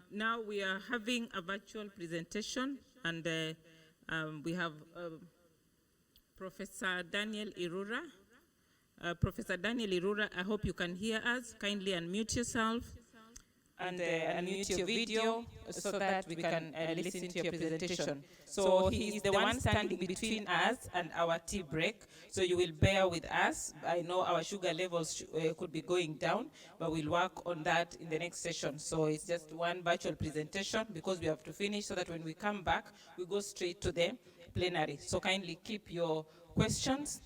Now we are having a virtual presentation, and we have Professor Daniel Irurah. Professor Daniel Irurah, I hope you can hear us. Kindly unmute yourself and unmute your video so that we can listen to your presentation. So he is the one standing between us and our tea break, so you will bear with us. I know our sugar levels could be going down, but we'll work on that in the next session. So it's just one virtual presentation because we have to finish so that when we come back, we go straight to the plenary. So kindly keep your questions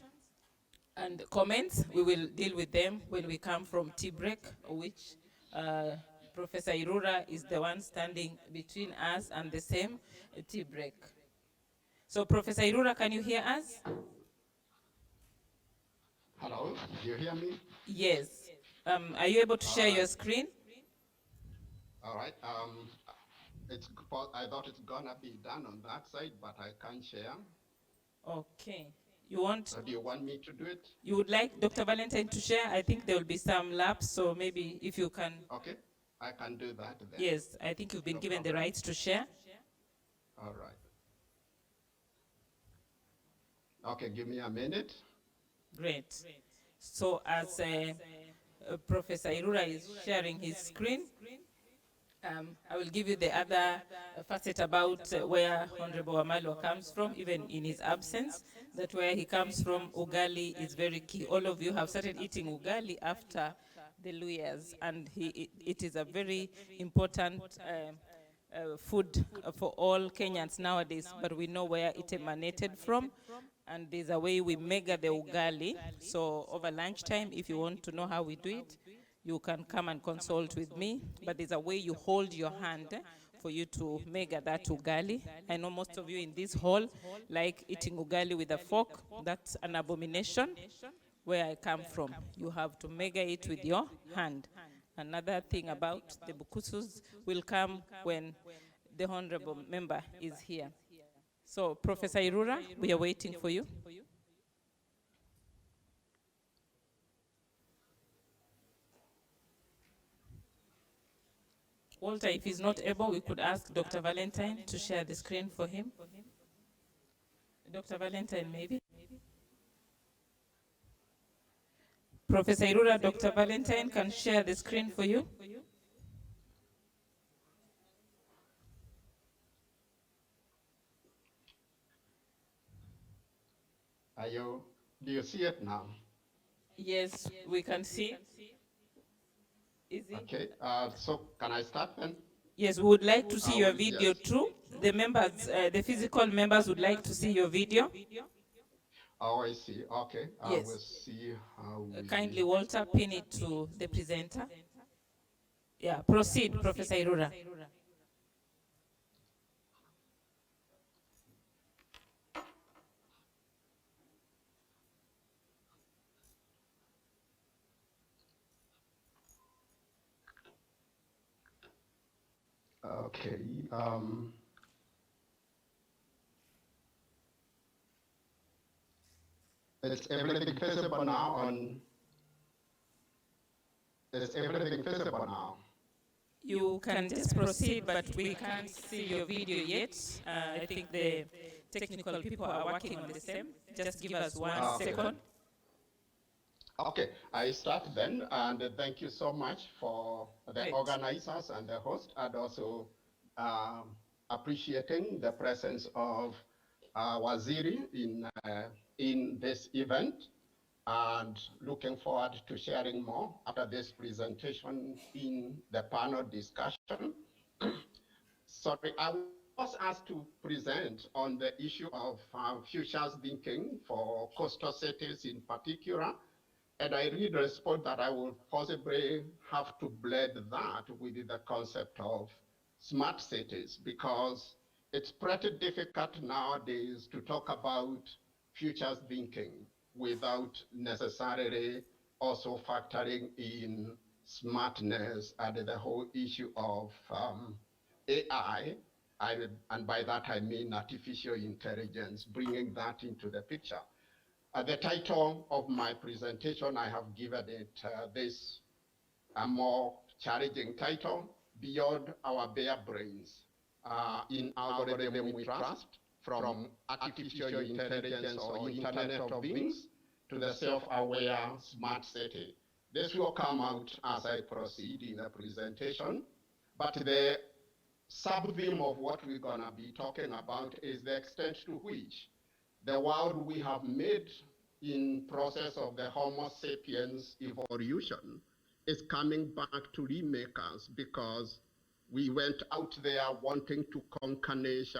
and comments. We will deal with them when we come from tea break, which Professor Irurah is the one standing between us and the same tea break. So Professor Irurah, can you hear us? Hello, do you hear me? Yes. Are you able to share your screen? All right. I thought it's gonna be done on that side, but I can't share. Okay. You want? So do you want me to do it? You would like Dr. Valentine to share? I think there will be some laps, so maybe if you can. Okay, I can do that then. Yes, I think you've been given the right to share. All right. Okay, give me a minute. Great. So as Professor Irurah is sharing his screen, I will give you the other facet about where Honorable Wamalwa comes from, even in his absence. That where he comes from, ugali is very key. All of you have started eating ugali after the Luyas, and it is a very important food for all Kenyans nowadays, but we know where it emanated from, and there's a way we mega the ugali. So over lunchtime, if you want to know how we do it, you can come and consult with me, but there's a way you hold your hand for you to mega that ugali. I know most of you in this hall like eating ugali with a fork. That's an abomination. Where I come from, you have to mega it with your hand. Another thing about the bukusus will come when the honorable member is here. So, Professor Irurah, we are waiting for you. Walter, if he's not able, we could ask Dr. Valentine to share the screen for him. Dr. Valentine, maybe? Professor Irurah, Dr. Valentine can share the screen for you. Do you see it now? Yes, we can see. Is it? Okay, so can I start then? Yes, we would like to see your video too. The members, the physical members would like to see your video. Oh, I see. Okay, I Yes. will see how we... Kindly, Walter, pin it to the presenter. Yeah, proceed, Professor Irurah. Okay. Is everything visible now on... Is everything visible now? You can just proceed, but we can't see your video yet. I think the technical people are working on the same. Just give us 1 second. Okay, I start then, and thank you so much for the organizers and the host, and also appreciating the presence of Waziri in this event, and looking forward to sharing more after this presentation in the panel discussion. Sorry, I was asked to present on the issue of futures thinking for coastal cities in particular. And I really respect that I will possibly have to blend that with the concept of smart cities, because it's pretty difficult nowadays to talk about futures thinking without necessarily also factoring in smartness and the whole issue of AI. And by that I mean artificial intelligence, bringing that into the picture. The title of my presentation, I have given it this a more challenging title, beyond our bare brains in algorithm we trust, from artificial intelligence or Internet of Things to the self-aware smart city. This will come out as I proceed in the presentation, but the sub-theme of what we're gonna be talking about is the extent to which the world we have made in process of the Homo sapiens evolution is coming back to remake us, because we went out there wanting to conquer nature,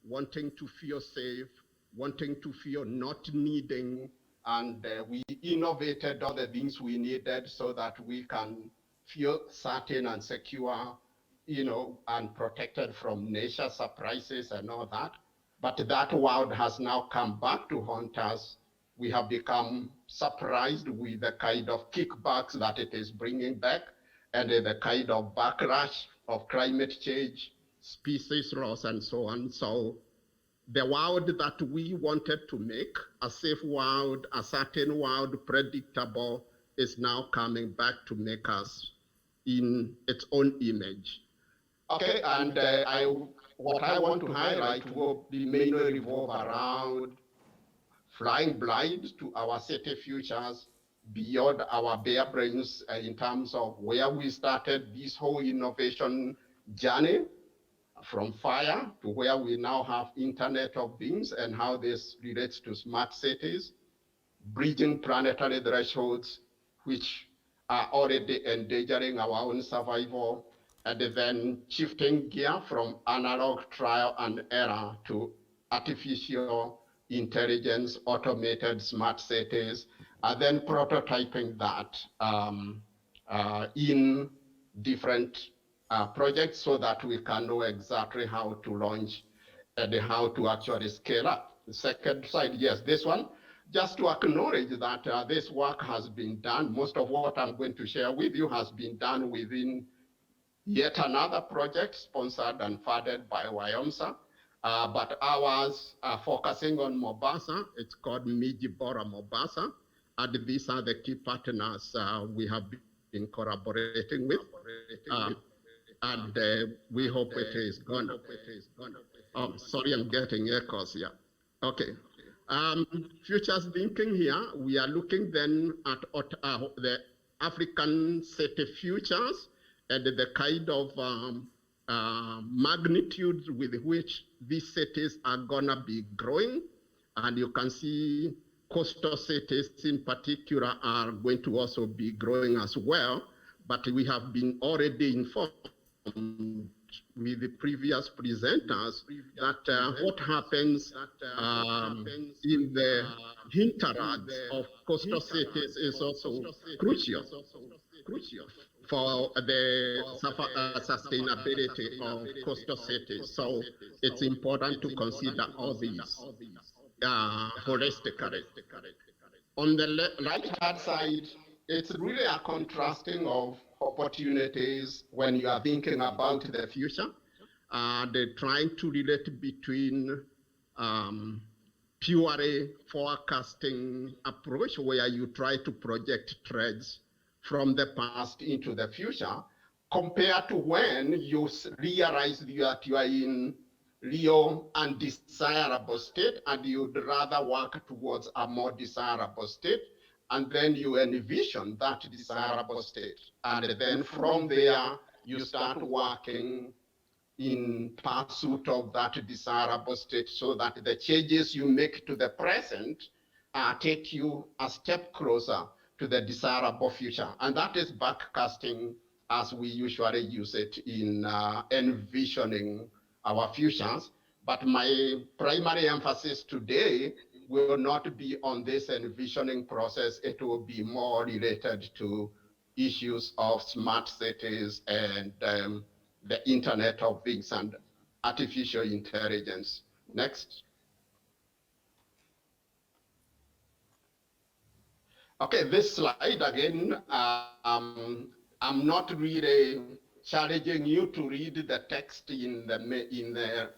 wanting to feel safe, wanting to feel not needing, and we innovated all the things we needed so that we can feel certain and secure, and protected from nature surprises and all that. But that world has now come back to haunt us. We have become surprised with the kind of kickbacks that it is bringing back, and the kind of backlash of climate change, species loss, and so on. So the world that we wanted to make, a safe world, a certain world, predictable, is now coming back to make us in its own image. Okay, and what I want to highlight will be mainly revolve around flying blind to our city futures beyond our bare brains, in terms of where we started this whole innovation journey, from fire to where we now have Internet of Things and how this relates to smart cities, bridging planetary thresholds, which are already endangering our own survival, and then shifting gear from analog trial and error to artificial intelligence, automated smart cities, and then prototyping that in different projects so that we can know exactly how to launch and how to actually scale up. The second slide, yes, this one, just to acknowledge that this work has been done. Most of what I'm going to share with you has been done within yet another project sponsored and funded by WIOMSA, but ours are focusing on Mombasa. It's called Mijibora Mombasa, and these are the key partners we have been collaborating with, and we hope it is gonna. Oh, sorry, I'm getting echoes here. Okay. Futures thinking here, we are looking then at the African city futures and the kind of magnitudes with which these cities are gonna be growing. And you can see coastal cities in particular are going to also be growing as well, but we have been already informed with the previous presenters that what happens in the hinterlands of coastal cities is also crucial for the sustainability of coastal cities. So it's important to consider all these holistically. On the right-hand side, it's really a contrasting of opportunities when you are thinking about the future. They're trying to relate between purely forecasting approach, where you try to project trends from the past into the future, compared to when you realize that you are in real undesirable state and you'd rather work towards a more desirable state, and then you envision that desirable state, and then from there you start working in pursuit of that desirable state, so that the changes you make to the present take you a step closer to the desirable future. And that is backcasting as we usually use it in envisioning our futures. But my primary emphasis today will not be on this envisioning process. It will be more related to issues of smart cities and the Internet of Things and artificial intelligence. Next. Okay, this slide again, I'm not really challenging you to read the text in the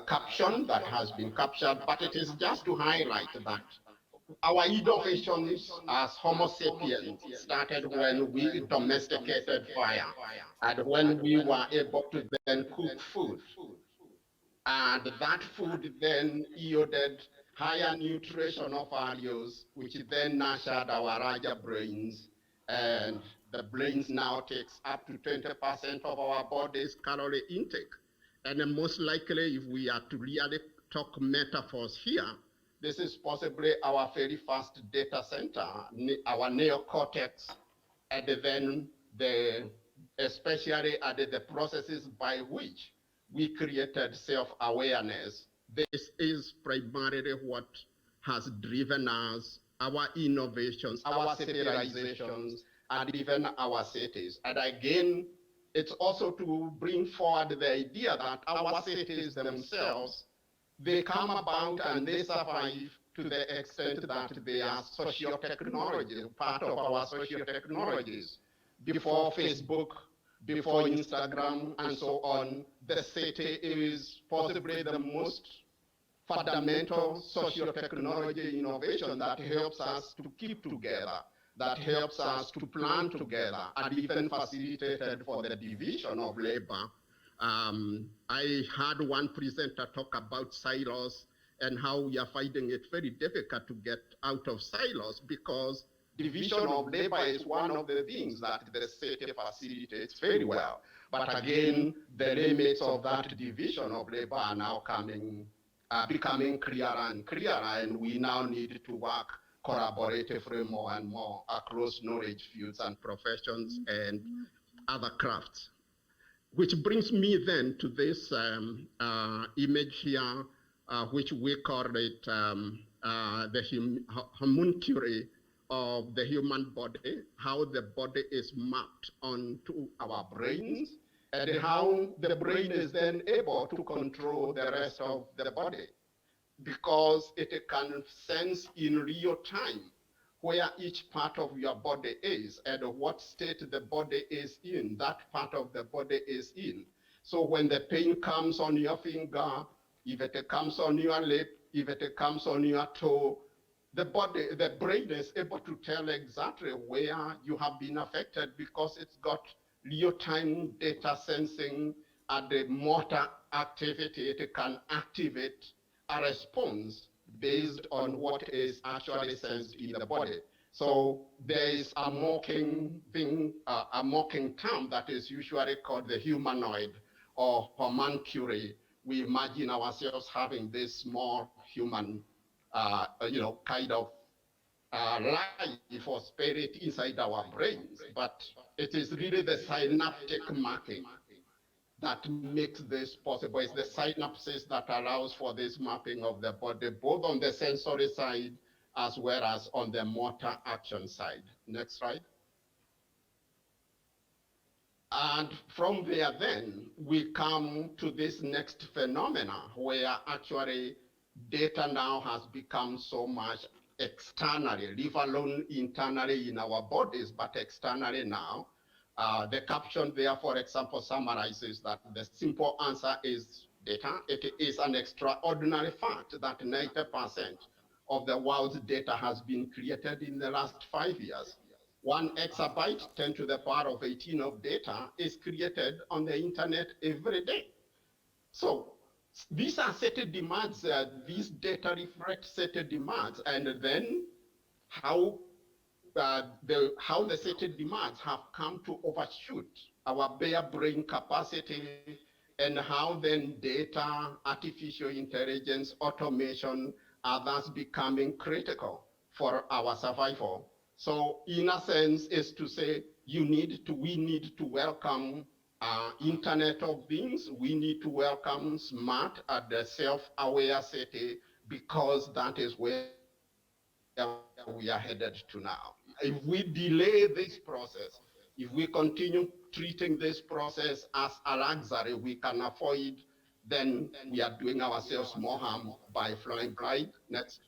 caption that has been captured, but it is just to highlight that our innovations as Homo sapiens started when we domesticated fire and when we were able to then cook food. And that food then yielded higher nutritional values, which then nurtured our larger brains. And the brains now takes up to 20% of our body's calorie intake. And then most likely, if we are to really talk metaphors here, this is possibly our very first data center, our neocortex, and then the especially at the processes by which we created self-awareness. This is primarily what has driven us, our innovations, our civilizations, and even our cities. And again, it's also to bring forward the idea that our cities themselves, they come about and they survive to the extent that they are socio-technology, part of our socio-technologies. Before Facebook, before Instagram, and so on, the city is possibly the most fundamental socio-technology innovation that helps us to keep together, that helps us to plan together, and even facilitated for the division of labor. I had one presenter talk about silos and how we are finding it very difficult to get out of silos because division of labor is one of the things that the city facilitates very well. But again, the limits of that division of labor are now becoming clearer and clearer, and we now need to work collaboratively more and more across knowledge fields and professions and other crafts. Which brings me then to this image here, which we call it the homunculi of the human body, how the body is mapped onto our brains, and how the brain is then able to control the rest of the body because it can sense in real time where each part of your body is and what state the body is in, that part of the body is in. So when the pain comes on your finger, if it comes on your lip, if it comes on your toe, the brain is able to tell exactly where you have been affected because it's got real-time data sensing and the motor activity. It can activate a response based on what is actually sensed in the body. So there is a mocking thing, a mocking term that is usually called the humanoid or homunculi. We imagine ourselves having this small human, kind of life or spirit inside our brains, but it is really the synaptic mapping that makes this possible. It's the synapses that allows for this mapping of the body, both on the sensory side as well as on the motor action side. Next slide. And from there then, we come to this next phenomena where actually data now has become so much externally, leave alone internally in our bodies, but externally now. The caption there, for example, summarizes that the simple answer is data. It is an extraordinary fact that 90% of the world's data has been created in the last 5 years. 1 exabyte, 10 to the power of 18 of data is created on the internet every day. So these are certain demands. These data reflect certain demands, and then how the certain demands have come to overshoot our bare brain capacity, and how then data, artificial intelligence, automation are thus becoming critical for our survival. So in a sense is to say we need to welcome Internet of Things. We need to welcome smart and the self-aware city because that is where we are headed to now. If we delay this process, if we continue treating this process as a luxury we can avoid, then we are doing ourselves more harm by flying blind. Next.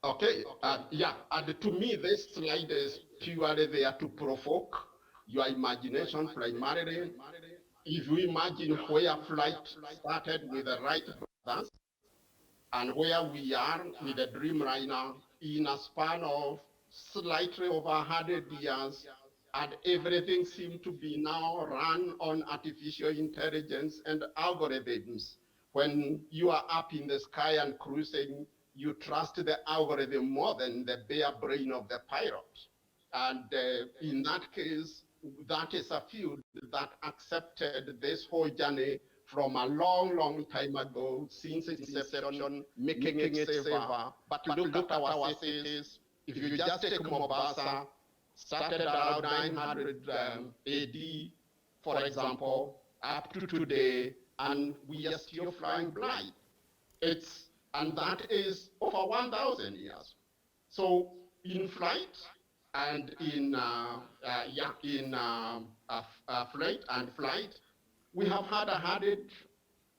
Okay, yeah, and to me, this slide is purely there to provoke your imagination primarily. If you imagine where flight started with the Wright brothers, and where we are with the dream right now, in a span of slightly over 100 years, and everything seems to be now run on artificial intelligence and algorithms. When you are up in the sky and cruising, you trust the algorithm more than the bare brain of the pilot. And in that case, that is a field that accepted this whole journey from a long, long time ago, since its inception, making it safer. But look at our cities. If you just take Mombasa, started around 900 AD, for example, up to today, and we are still flying blind. And that is over 1,000 years. So in flight and flight, we have had 100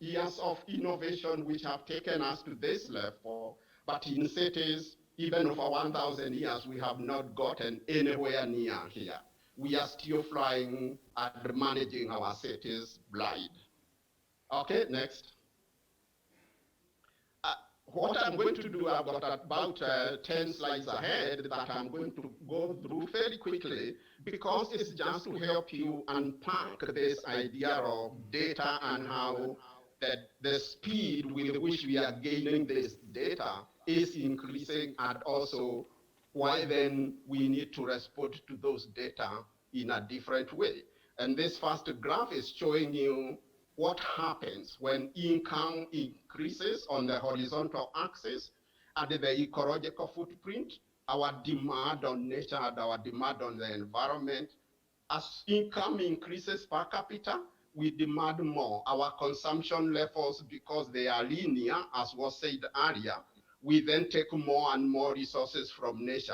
years of innovation which have taken us to this level. But in cities, even over 1,000 years, we have not gotten anywhere near here. We are still flying and managing our cities blind. Okay, next. What I'm going to do, I've got about 10 slides ahead that I'm going to go through fairly quickly, because it's just to help you unpack this idea of data and how the speed with which we are gaining this data is increasing, and also why then we need to respond to those data in a different way. And this first graph is showing you what happens when income increases on the horizontal axis and the ecological footprint, our demand on nature and our demand on the environment. As income increases per capita, we demand more. Our consumption levels, because they are linear, as was said earlier, we then take more and more resources from nature,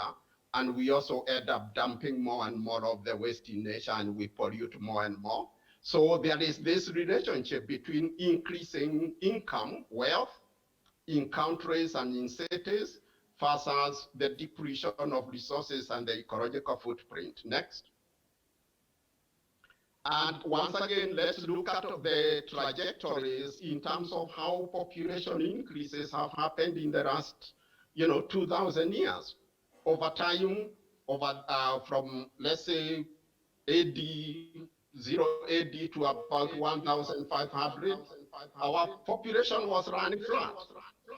and we also end up dumping more and more of the waste in nature, and we pollute more and more. So there is this relationship between increasing income, wealth, in countries and in cities versus the depletion of resources and the ecological footprint. Next. And once again, let's look at the trajectories in terms of how population increases have happened in the last, 2,000 years. Over time, from, let's say, AD, 0 AD to about 1,500, our population was running flat.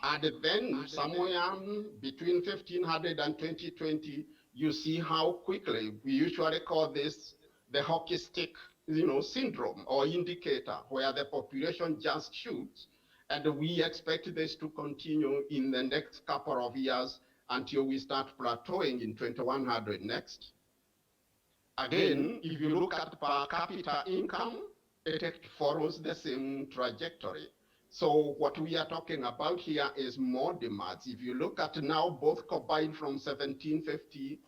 And then somewhere between 1500 and 2020, you see how quickly, we usually call this the hockey stick, syndrome or indicator, where the population just shoots. And we expect this to continue in the next couple of years until we start plateauing in 2100. Next. Again, if you look at per capita income, it follows the same trajectory. So what we are talking about here is more demands. If you look at now both combined from 1750,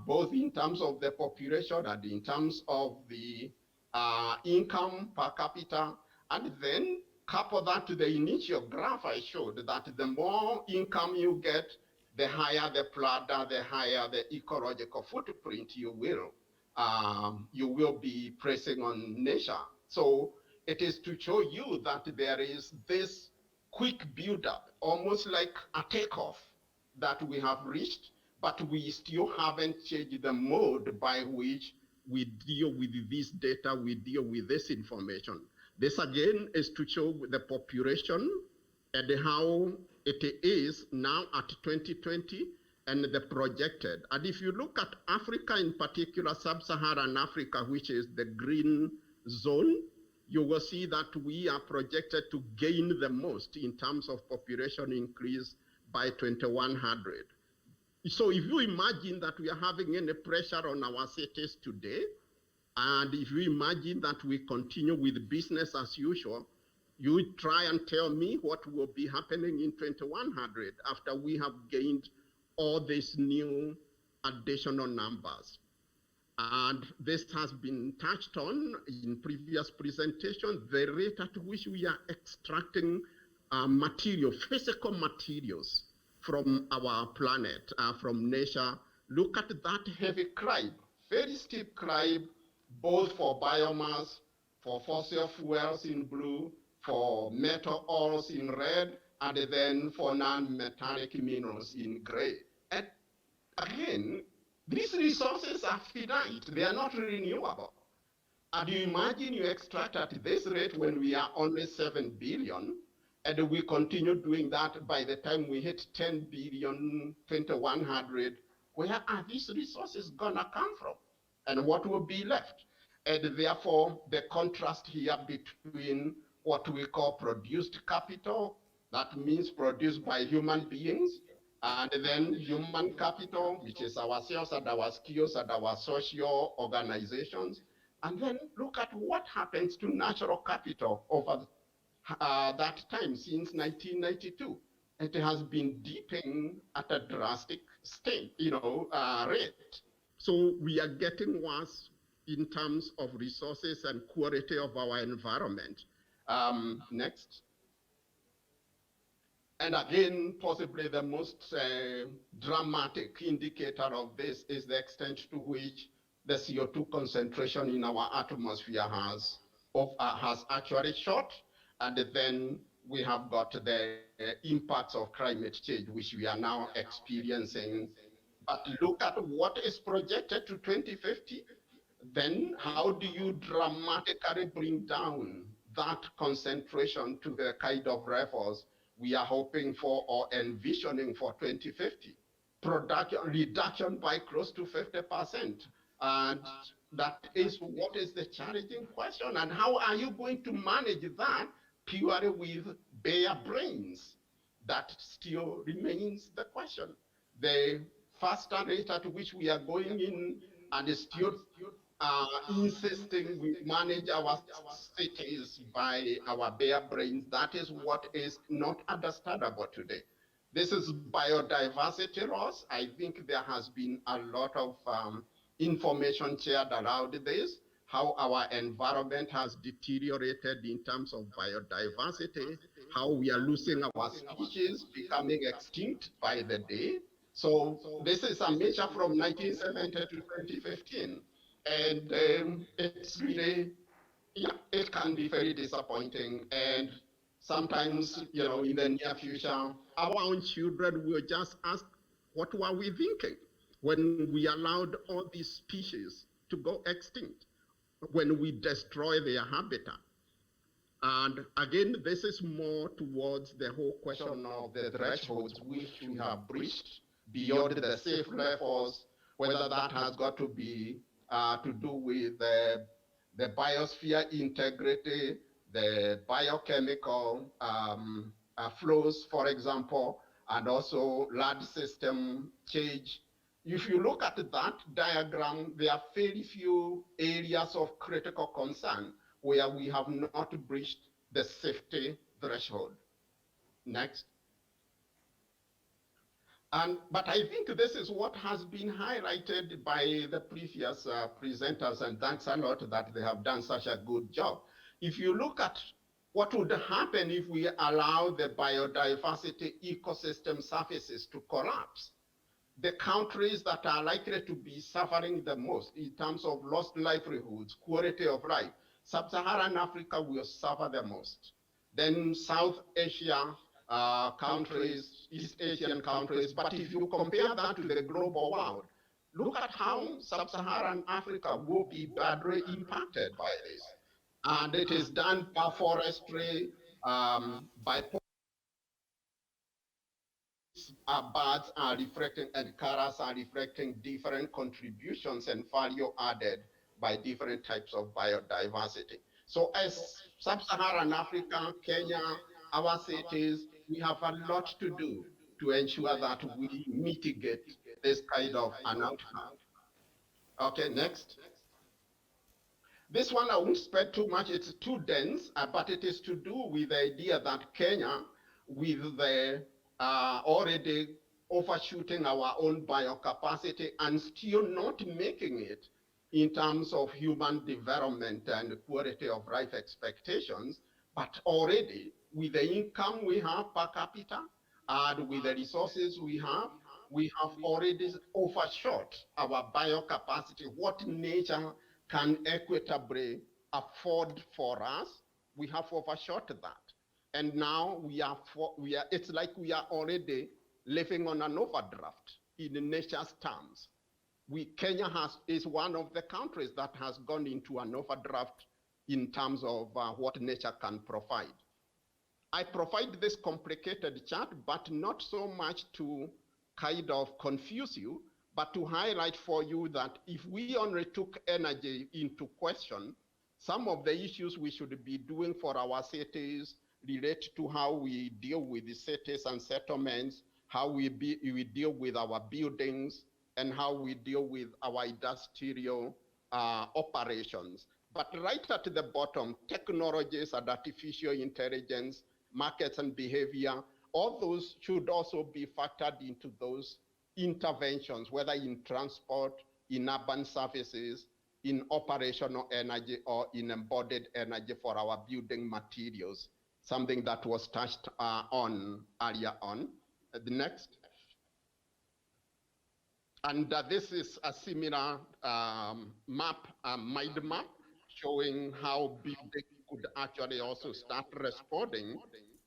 both in terms of the population and in terms of the income per capita, and then couple that to the initial graph I showed, that the more income you get, the higher the platter, the higher the ecological footprint you will be pressing on nature. So it is to show you that there is this quick build-up, almost like a takeoff that we have reached, but we still haven't changed the mode by which we deal with this data, we deal with this information. This again is to show the population and how it is now at 2020 and the projected. And if you look at Africa in particular, sub-Saharan Africa, which is the green zone, you will see that we are projected to gain the most in terms of population increase by 2100. So if you imagine that we are having any pressure on our cities today, and if you imagine that we continue with business as usual, you try and tell me what will be happening in 2100 after we have gained all these new additional numbers. And this has been touched on in previous presentation, the rate at which we are extracting physical materials from our planet, from nature. Look at that heavy climb, very steep climb, both for biomass, for fossil fuels in blue, for metal ores in red, and then for non-metallic minerals in gray. And again, these resources are finite, they are not renewable. And you imagine you extract at this rate when we are only 7 billion, and we continue doing that by the time we hit 10 billion, 2100, where are these resources gonna come from? And what will be left? And therefore, the contrast here between what we call produced capital, that means produced by human beings, and then human capital, which is ourselves and our skills and our social organizations. And then look at what happens to natural capital over that time since 1992. It has been dipping at a drastic rate. So we are getting worse in terms of resources and quality of our environment. Next. And again, possibly the most dramatic indicator of this is the extent to which the CO2 concentration in our atmosphere has actually shot. And then we have got the impacts of climate change, which we are now experiencing. But look at what is projected to 2050. Then how do you dramatically bring down that concentration to the kind of levels we are hoping for or envisioning for 2050? Reduction by close to 50%. And that is what is the challenging question. And how are you going to manage that purely with bare brains? That still remains the question. The faster rate at which we are going in and still insisting we manage our cities by our bare brains, that is what is not understandable today. This is biodiversity loss. I think there has been a lot of information shared around this, how our environment has deteriorated in terms of biodiversity, how we are losing our species, becoming extinct by the day. So this is a measure from 1970 to 2015. And it's really, yeah, it can be very disappointing. And sometimes, in the near future, our own children will just ask, what were we thinking when we allowed all these species to go extinct, when we destroy their habitat? And again, this is more towards the whole question of the thresholds which we have breached beyond the safe levels, whether that has got to be to do with the biosphere integrity, the biochemical flows, for example, and also land system change. If you look at that diagram, there are very few areas of critical concern where we have not breached the safety threshold. Next. But I think this is what has been highlighted by the previous presenters, and thanks a lot that they have done such a good job. If you look at what would happen if we allow the biodiversity ecosystem surfaces to collapse, the countries that are likely to be suffering the most in terms of lost livelihoods, quality of life, Sub-Saharan Africa will suffer the most. Then South Asia countries, East Asian countries, but if you compare that to the global world, look at how Sub-Saharan Africa will be badly impacted by this. And it is done by forestry, by birds are reflecting and colors are reflecting different contributions and value added by different types of biodiversity. So as Sub-Saharan Africa, Kenya, our cities, we have a lot to do to ensure that we mitigate this kind of an outcome. Okay, next. This one I won't spend too much, it's too dense, but it is to do with the idea that Kenya, with the already overshooting our own biocapacity and still not making it in terms of human development and quality of life expectations, but already with the income we have per capita and with the resources we have already overshot our biocapacity, what nature can equitably afford for us. We have overshot that. And now it's like we are already living on an overdraft in nature's terms. Kenya is one of the countries that has gone into an overdraft in terms of what nature can provide. I provide this complicated chart, but not so much to kind of confuse you, but to highlight for you that if we only took energy into question, some of the issues we should be doing for our cities relate to how we deal with the cities and settlements, how we deal with our buildings, and how we deal with our industrial operations. But right at the bottom, technologies and artificial intelligence, markets and behavior, all those should also be factored into those interventions, whether in transport, in urban services, in operational energy, or in embodied energy for our building materials, something that was touched on earlier on. The next. And this is a similar map, mind map, showing how buildings could actually also start responding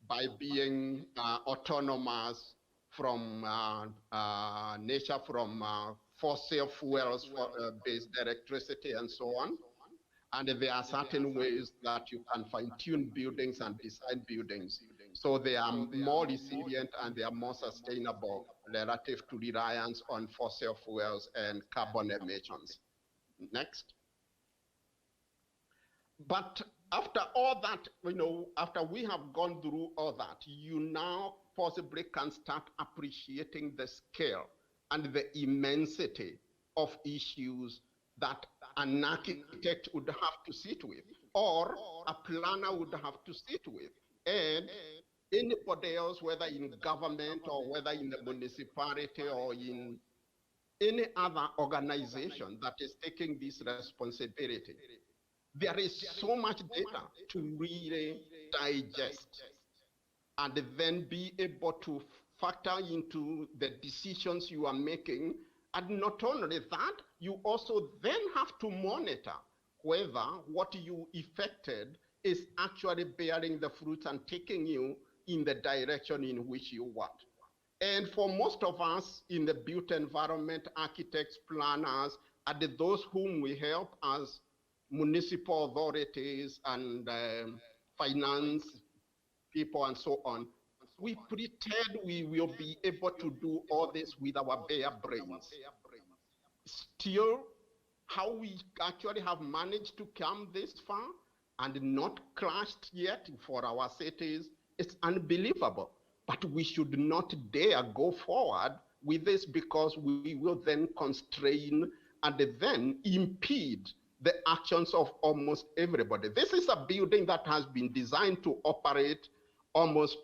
by being autonomous from nature, from fossil fuels for based electricity and so on. And there are certain ways that you can fine-tune buildings and design buildings so they are more resilient and they are more sustainable relative to reliance on fossil fuels and carbon emissions. Next. But after all that, after we have gone through all that, you now possibly can start appreciating the scale and the immensity of issues that an architect would have to sit with, or a planner would have to sit with, and anybody else, whether in government or whether in the municipality or in any other organization that is taking this responsibility. There is so much data to really digest and then be able to factor into the decisions you are making. And not only that, you also then have to monitor whether what you effected is actually bearing the fruit and taking you in the direction in which you want. And for most of us in the built environment, architects, planners, and those whom we help as municipal authorities and finance people and so on, we pretend we will be able to do all this with our bare brains. Still, how we actually have managed to come this far and not crashed yet for our cities, it's unbelievable. But we should not dare go forward with this because we will then constrain and then impede the actions of almost everybody. This is a building that has been designed to operate almost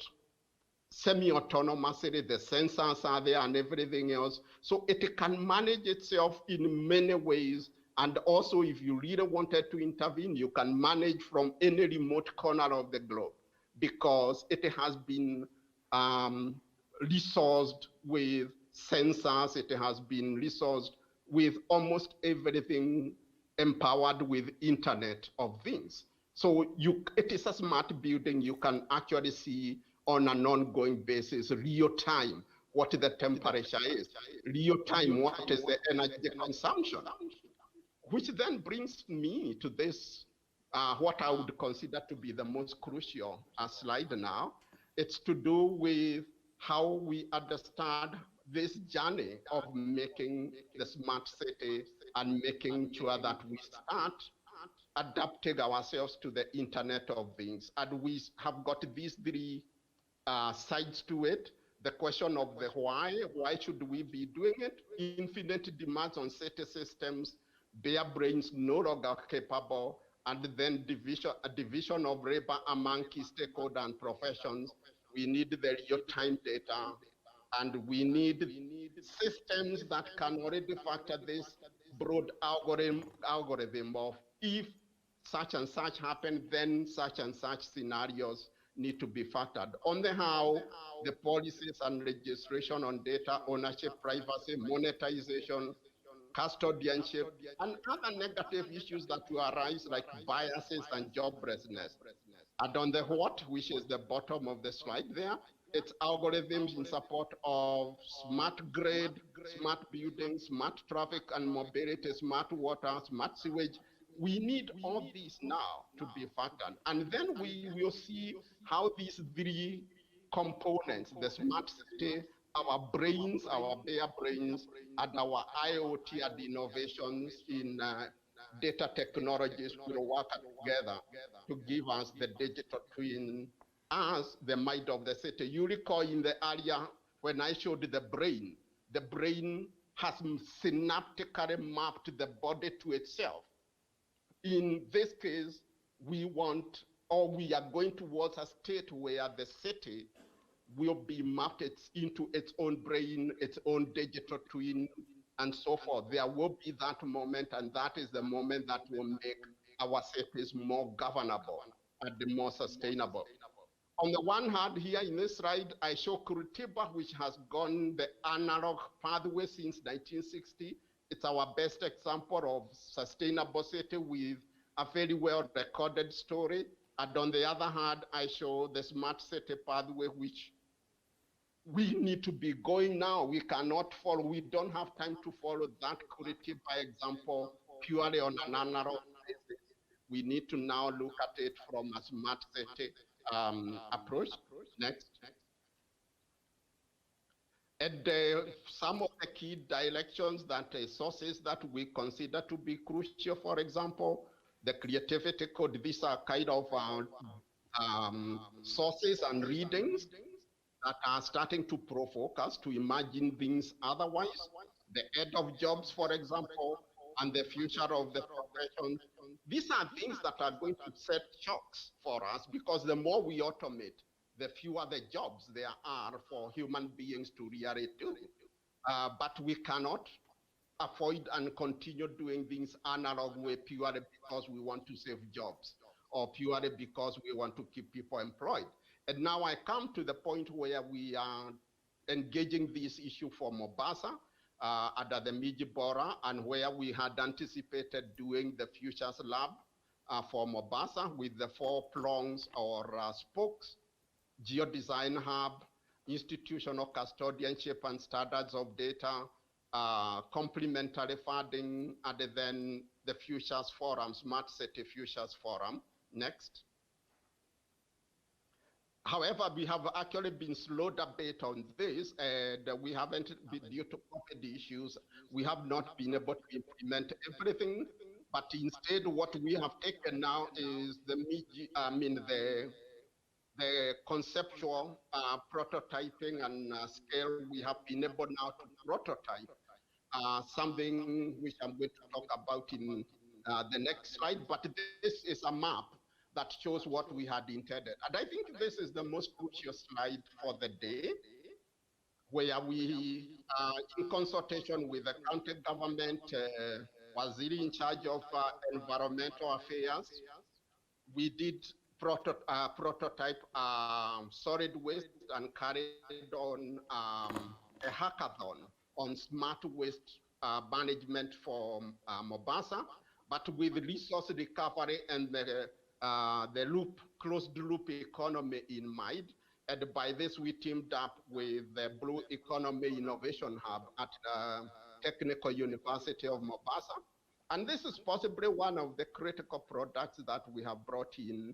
semi-autonomously. The sensors are there and everything else. So it can manage itself in many ways. And also, if you really wanted to intervene, you can manage from any remote corner of the globe because it has been resourced with sensors. It has been resourced with almost everything empowered with Internet of Things. So it is a smart building. You can actually see on an ongoing basis, real time, what the temperature is, real time, what is the energy consumption, which then brings me to this, what I would consider to be the most crucial slide now. It's to do with how we understand this journey of making the smart city and making sure that we start adapting ourselves to the Internet of Things. And we have got these three sides to it. The question of the why should we be doing it? Infinite demands on city systems, bare brains no longer capable, and then a division of labor among key stakeholders and professions. We need the real-time data, and we need systems that can already factor this broad algorithm of if such and such happen, then such and such scenarios need to be factored. On the how, the policies and legislation on data ownership, privacy, monetization, custodianship, and other negative issues that will arise like biases and joblessness. And on the what, which is the bottom of the slide there, it's algorithms in support of smart grid, smart buildings, smart traffic and mobility, smart water, smart sewage. We need all these now to be factored. And then we will see how these three components, the smart city, our brains, our bare brains, and our IoT and innovations in data technologies will work together to give us the digital twin as the mind of the city. You recall in the area when I showed the brain has synaptically mapped the body to itself. In this case, we want, or we are going towards a state where the city will be mapped into its own brain, its own digital twin, and so forth. There will be that moment, and that is the moment that will make our cities more governable and more sustainable. On the one hand, here in this slide, I show Curitiba, which has gone the analog pathway since 1960. It's our best example of sustainable city with a very well recorded story. And on the other hand, I show the smart city pathway, which we need to be going now. We cannot follow, we don't have time to follow that Curitiba example purely on an analog basis. We need to now look at it from a smart city approach. Next. And some of the key directions that sources that we consider to be crucial, for example, the creativity code, these are kind of sources and readings that are starting to provoke us to imagine things otherwise. The end of jobs, for example, and the future of the profession. These are things that are going to set shocks for us because the more we automate, the fewer the jobs there are for human beings to really do. But we cannot avoid and continue doing things analog way purely because we want to save jobs or purely because we want to keep people employed. And now I come to the point where we are engaging this issue for Mombasa under the Mijibora, and where we had anticipated doing the Futures Lab for Mombasa with the 4 prongs or spokes: geodesign hub, institutional custodianship and standards of data, complementary funding, and then the Futures Forum, Smart City Futures Forum. Next. However, we have actually been slowed a bit on this, and we haven't, due to COVID issues, we have not been able to implement everything. But instead, what we have taken now is the conceptual prototyping and scale. We have been able now to prototype something which I'm going to talk about in the next slide. But this is a map that shows what we had intended. And I think this is the most crucial slide for the day, where we, in consultation with the county government, Waziri in charge of environmental affairs, we did prototype solid waste and carried on a hackathon on smart waste management for Mombasa, but with resource recovery and the closed loop economy in mind. And by this, we teamed up with the Blue Economy Innovation Hub at Technical University of Mombasa. And this is possibly one of the critical products that we have brought in,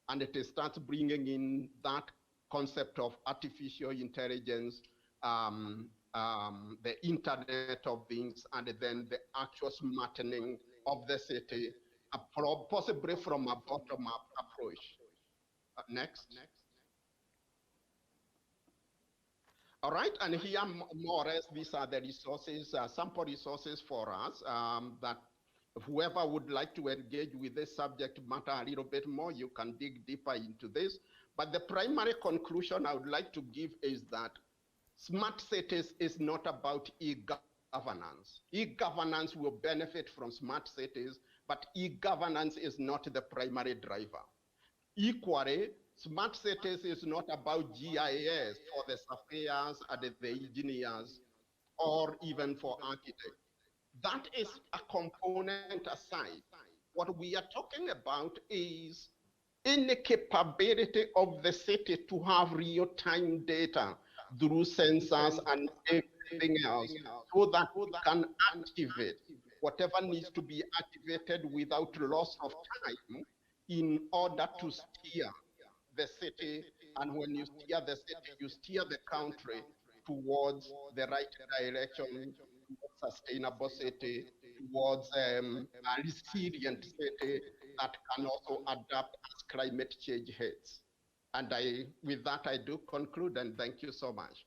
and it starts bringing in that concept of artificial intelligence, the Internet of Things, and then the actual smartening of the city, possibly from a bottom-up approach. Next. All right, and here more or less these are the resources, sample resources for us that whoever would like to engage with this subject matter a little bit more, you can dig deeper into this. But the primary conclusion I would like to give is that smart cities is not about e-governance. E-governance will benefit from smart cities, but e-governance is not the primary driver. Equally, smart cities is not about GIS for the surveyors and the engineers, or even for architects. That is a component aside. What we are talking about is incapability of the city to have real-time data through sensors and everything else, so that we can activate whatever needs to be activated without loss of time in order to steer the city. And when you steer the city, you steer the country towards the right direction, towards sustainable city, towards a resilient city that can also adapt as climate change hits. And with that, I do conclude, and thank you so much.